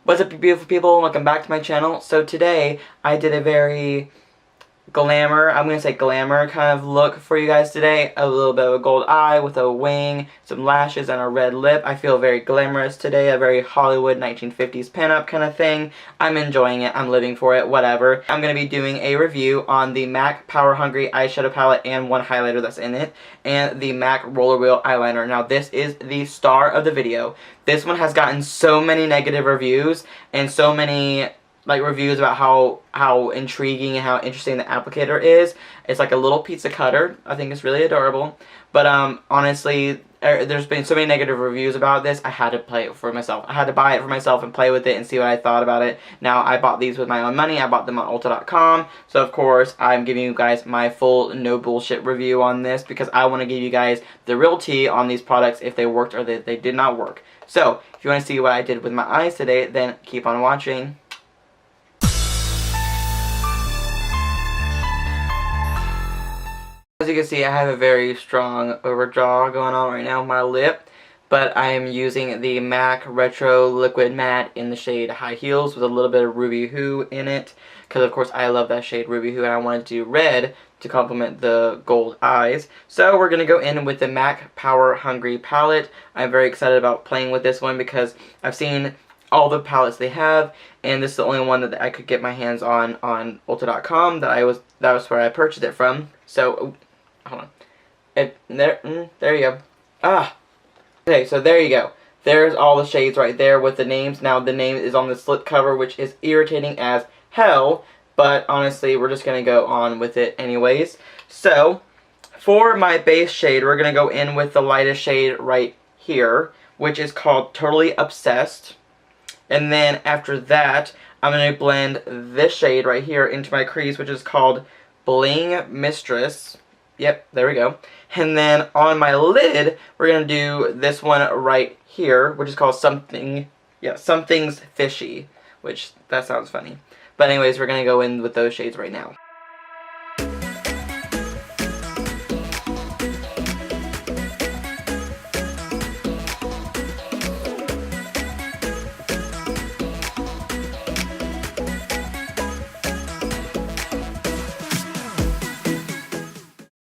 What's up, you beautiful people? Welcome back to my channel. So today I did a very glamour, I'm gonna say glamour kind of look for you guys today. A little bit of a gold eye with a wing, some lashes, and a red lip. I feel very glamorous today, a very Hollywood 1950s pinup kind of thing. I'm enjoying it, I'm living for it, whatever. I'm gonna be doing a review on the MAC Power Hungry eyeshadow palette and one highlighter that's in it, and the MAC Rollerwheel eyeliner. Now this is the star of the video. This one has gotten so many negative reviews and so many reviews about how intriguing and how interesting the applicator is. It's like a little pizza cutter. I think it's really adorable. But honestly, there's been so many negative reviews about this. I had to play it for myself. I had to buy it for myself and play with it and see what I thought about it. Now, I bought these with my own money. I bought them on Ulta.com. So, of course, I'm giving you guys my full no bullshit review on this because I want to give you guys the real tea on these products, if they worked or they did not work. So, if you want to see what I did with my eyes today, then keep on watching. As you can see, I have a very strong overdraw going on right now with my lip, but I am using the MAC Retro Liquid Matte in the shade High Heels with a little bit of Ruby Hoo in it, because of course I love that shade Ruby Hoo and I wanted to do red to complement the gold eyes. So we're going to go in with the MAC Power Hungry palette. I'm very excited about playing with this one because I've seen all the palettes they have, and this is the only one that I could get my hands on Ulta.com. That was where I purchased it from. So hold on. There you go. Okay, so there you go. There's all the shades right there with the names. Now, the name is on the slip cover, which is irritating as hell, but honestly, we're just going to go on with it anyways. So, for my base shade, we're going to go in with the lightest shade right here, which is called Totally Obsessed. And then, after that, I'm going to blend this shade right here into my crease, which is called Bling Mistress. Yep, there we go. And then on my lid, we're going to do this one right here, which is called Something's Fishy, which, that sounds funny. But anyways, we're going to go in with those shades right now.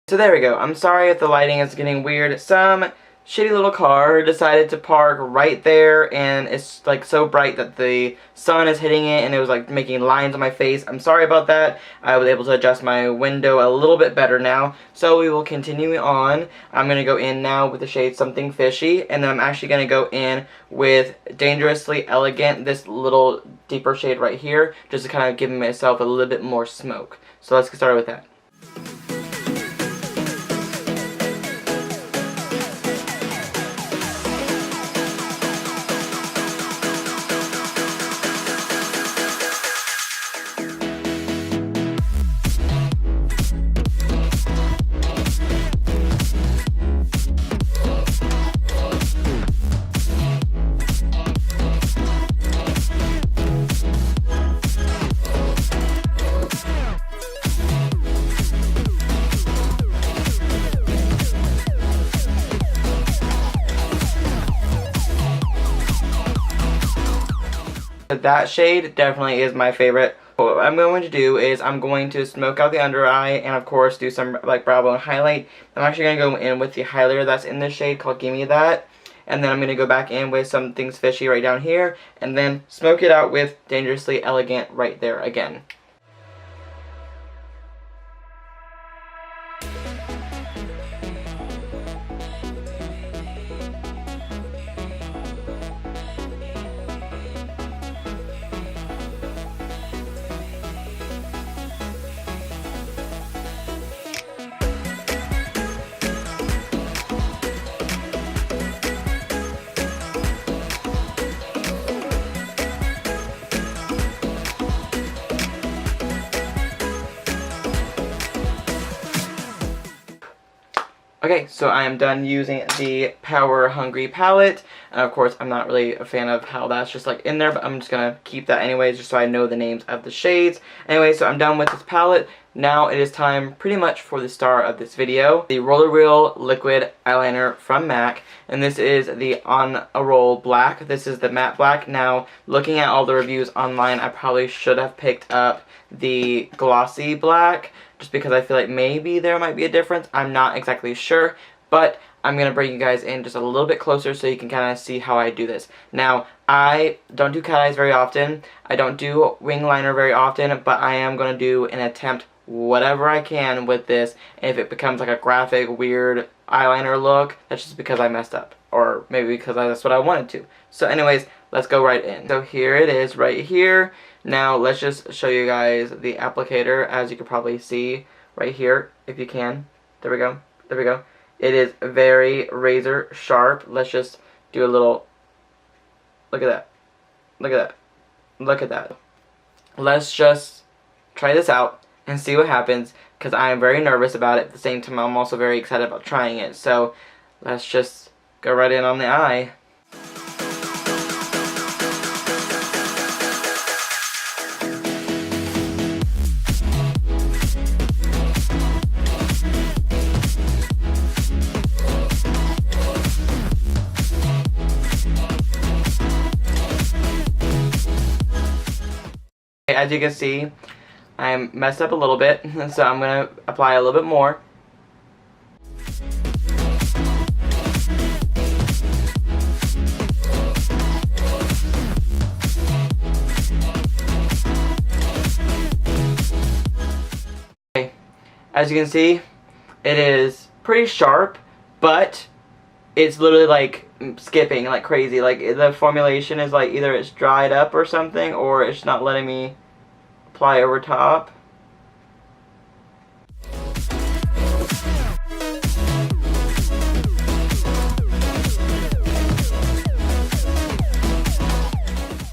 So there we go. I'm sorry if the lighting is getting weird. Some shitty little car decided to park right there, and it's like so bright that the sun is hitting it and it was like making lines on my face. I'm sorry about that. I was able to adjust my window a little bit better now. So we will continue on. I'm going to go in now with the shade Something Fishy, and then I'm actually going to go in with Dangerously Elegant, this little deeper shade right here, just to kind of give myself a little bit more smoke. So let's get started with that. That shade definitely is my favorite. What I'm going to do is I'm going to smoke out the under eye and of course do some brow bone highlight. I'm actually going to go in with the highlighter that's in this shade called Gimme That. And then I'm going to go back in with Something's Fishy right down here and then smoke it out with Dangerously Elegant right there again. Okay, so I am done using the Power Hungry palette. And of course, I'm not really a fan of how that's just like in there, but I'm just gonna keep that anyways, just so I know the names of the shades. Anyway, so I'm done with this palette. Now it is time pretty much for the star of this video, the Rollerwheel liquid eyeliner from MAC, and this is the On a Roll black. This is the matte black. Now, looking at all the reviews online, I probably should have picked up the glossy black, just because I feel like maybe there might be a difference. I'm not exactly sure, but I'm going to bring you guys in just a little bit closer so you can kind of see how I do this. Now, I don't do cat eyes very often. I don't do wing liner very often, but I am going to do an attempt whatever I can with this. And if it becomes like a graphic, weird eyeliner look, that's just because I messed up. Or maybe because that's what I wanted to. So anyways, let's go right in. So here it is right here. Now, let's just show you guys the applicator, as you can probably see right here, if you can. There we go. There we go. It is very razor sharp. Let's just do a little, look at that, look at that, look at that. Let's just try this out and see what happens, because I am very nervous about it. At the same time, I'm also very excited about trying it. So let's just go right in on the eye. As you can see, I'm messed up a little bit, so I'm going to apply a little bit more. Okay. As you can see, it is pretty sharp, but it's literally like skipping like crazy. Like the formulation is like either it's dried up or something, or it's not letting me apply over top.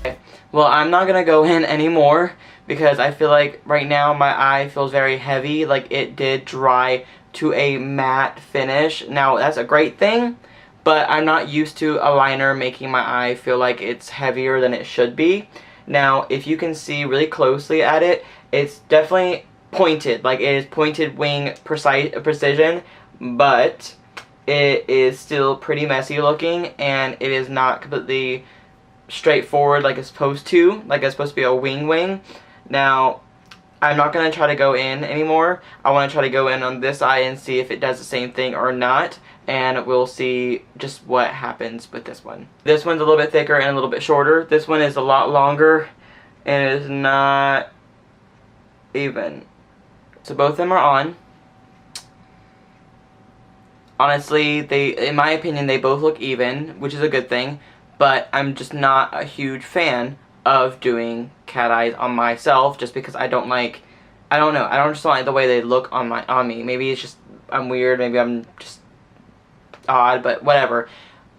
Okay. Well, I'm not gonna go in anymore because I feel like right now my eye feels very heavy. Like it did dry to a matte finish. Now that's a great thing, but I'm not used to a liner making my eye feel like it's heavier than it should be. Now, if you can see really closely at it, it's definitely pointed. Like, it is pointed wing precision, but it is still pretty messy looking, and it is not completely straightforward like it's supposed to. Like, it's supposed to be a wing. Now, I'm not going to try to go in anymore. I want to try to go in on this eye and see if it does the same thing or not. And we'll see just what happens with this one. This one's a little bit thicker and a little bit shorter. This one is a lot longer and it is not even. So both of them are on. Honestly, in my opinion, they both look even, which is a good thing. But I'm just not a huge fan of doing cat eyes on myself, just because I don't like, I don't know, I just don't like the way they look on me. Maybe it's just I'm weird. Maybe I'm just odd, but whatever.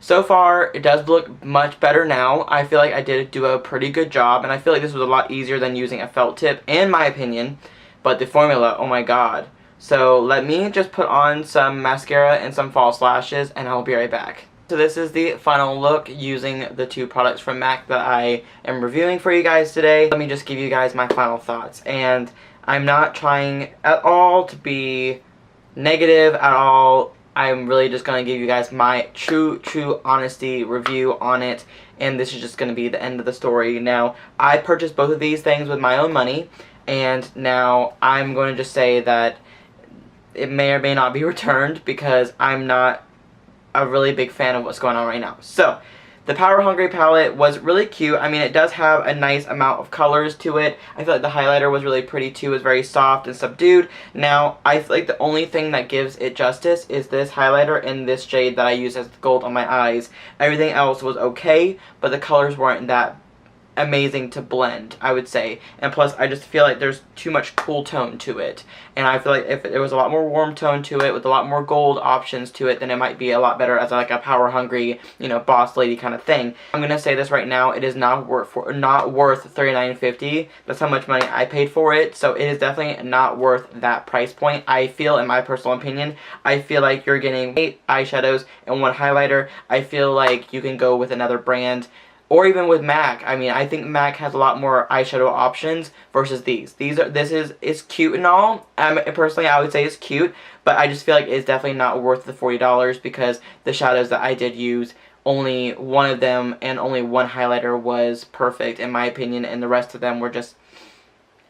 So far, it does look much better now. I feel like I did do a pretty good job, and I feel like this was a lot easier than using a felt tip, in my opinion. But the formula, oh my god. So let me just put on some mascara and some false lashes, and I'll be right back. So this is the final look using the two products from MAC that I am reviewing for you guys today. Let me just give you guys my final thoughts. And I'm not trying at all to be negative at all. I'm really just going to give you guys my true honesty review on it, and this is just going to be the end of the story. Now, I purchased both of these things with my own money, and now I'm going to just say that it may or may not be returned because I'm not a really big fan of what's going on right now. So, the Power Hungry palette was really cute. I mean, it does have a nice amount of colors to it. I feel like the highlighter was really pretty too. It was very soft and subdued. Now, I feel like the only thing that gives it justice is this highlighter in this shade that I use as gold on my eyes. Everything else was okay, but the colors weren't that amazing to blend, I would say. And plus, I just feel like there's too much cool tone to it. And I feel like if there was a lot more warm tone to it, with a lot more gold options to it, then it might be a lot better as like a power hungry, you know, boss lady kind of thing. I'm gonna say this right now, it is not worth $39.50. That's how much money I paid for it, so it is definitely not worth that price point. I feel, in my personal opinion, I feel like you're getting 8 eyeshadows and 1 highlighter. I feel like you can go with another brand, or even with MAC. I mean, I think MAC has a lot more eyeshadow options versus these. It's cute and all. Personally, I would say it's cute, but I just feel like it's definitely not worth the $40 because the shadows that I did use, only one of them and only 1 highlighter was perfect in my opinion, and the rest of them were just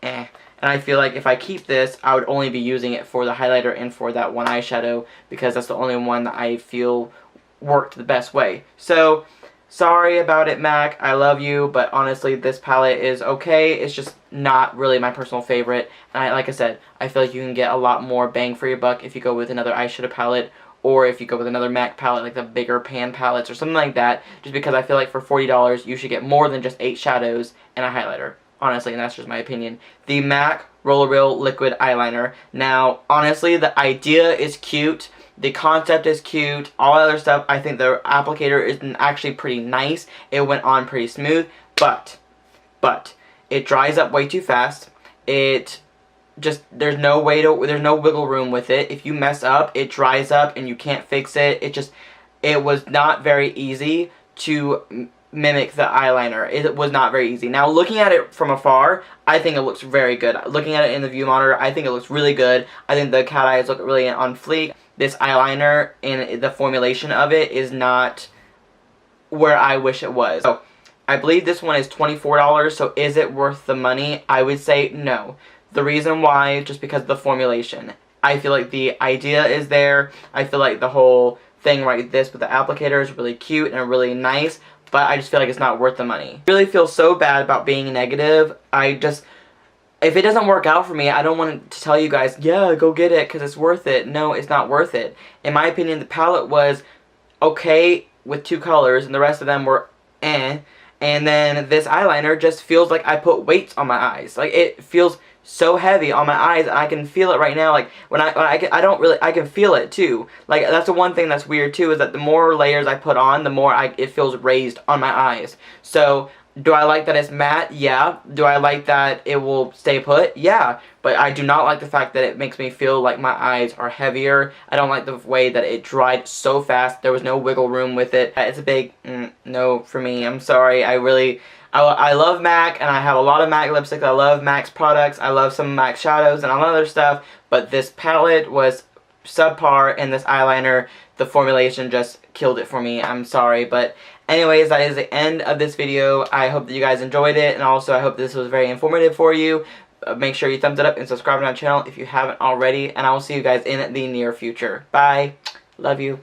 eh. And I feel like if I keep this, I would only be using it for the highlighter and for that 1 eyeshadow because that's the only one that I feel worked the best way. So, sorry about it, MAC. I love you, but honestly, this palette is okay. It's just not really my personal favorite. And like I said, I feel like you can get a lot more bang for your buck if you go with another eyeshadow palette, or if you go with another MAC palette, like the bigger pan palettes or something like that, just because I feel like for $40, you should get more than just 8 shadows and a highlighter. Honestly, and that's just my opinion. The MAC Rollerwheel Liquid Eyeliner. Now, honestly, the idea is cute. The concept is cute. All other stuff, I think the applicator is actually pretty nice. It went on pretty smooth, but it dries up way too fast. It just, there's no wiggle room with it. If you mess up, it dries up and you can't fix it. It was not very easy to mimic the eyeliner. It was not very easy. Now, looking at it from afar, I think it looks very good. Looking at it in the view monitor, I think it looks really good. I think the cat eyes look really on fleek. This eyeliner and the formulation of it is not where I wish it was. So, I believe this one is $24, so is it worth the money? I would say no. The reason why, just because of the formulation. I feel like the idea is there. I feel like the whole thing right this with the applicator is really cute and really nice, but I just feel like it's not worth the money. I really feel so bad about being negative. If it doesn't work out for me, I don't want to tell you guys, yeah, go get it because it's worth it. No, it's not worth it. In my opinion, the palette was okay with 2 colors and the rest of them were eh. And then this eyeliner just feels like I put weights on my eyes. Like, it feels so heavy on my eyes, and I can feel it right now. Like, I can feel it too. Like, that's the one thing that's weird too, is that the more layers I put on, the more it feels raised on my eyes. So, do I like that it's matte? Yeah. Do I like that it will stay put? Yeah. But I do not like the fact that it makes me feel like my eyes are heavier. I don't like the way that it dried so fast. There was no wiggle room with it. It's a big no for me. I'm sorry. I love MAC, and I have a lot of MAC lipsticks. I love MAC's products. I love some MAC shadows and all other stuff. But this palette was subpar, and this eyeliner, the formulation just killed it for me. I'm sorry, but anyways, that is the end of this video. I hope that you guys enjoyed it, and also I hope this was very informative for you. Make sure you thumbs it up and subscribe to my channel if you haven't already, and I will see you guys in the near future. Bye. Love you.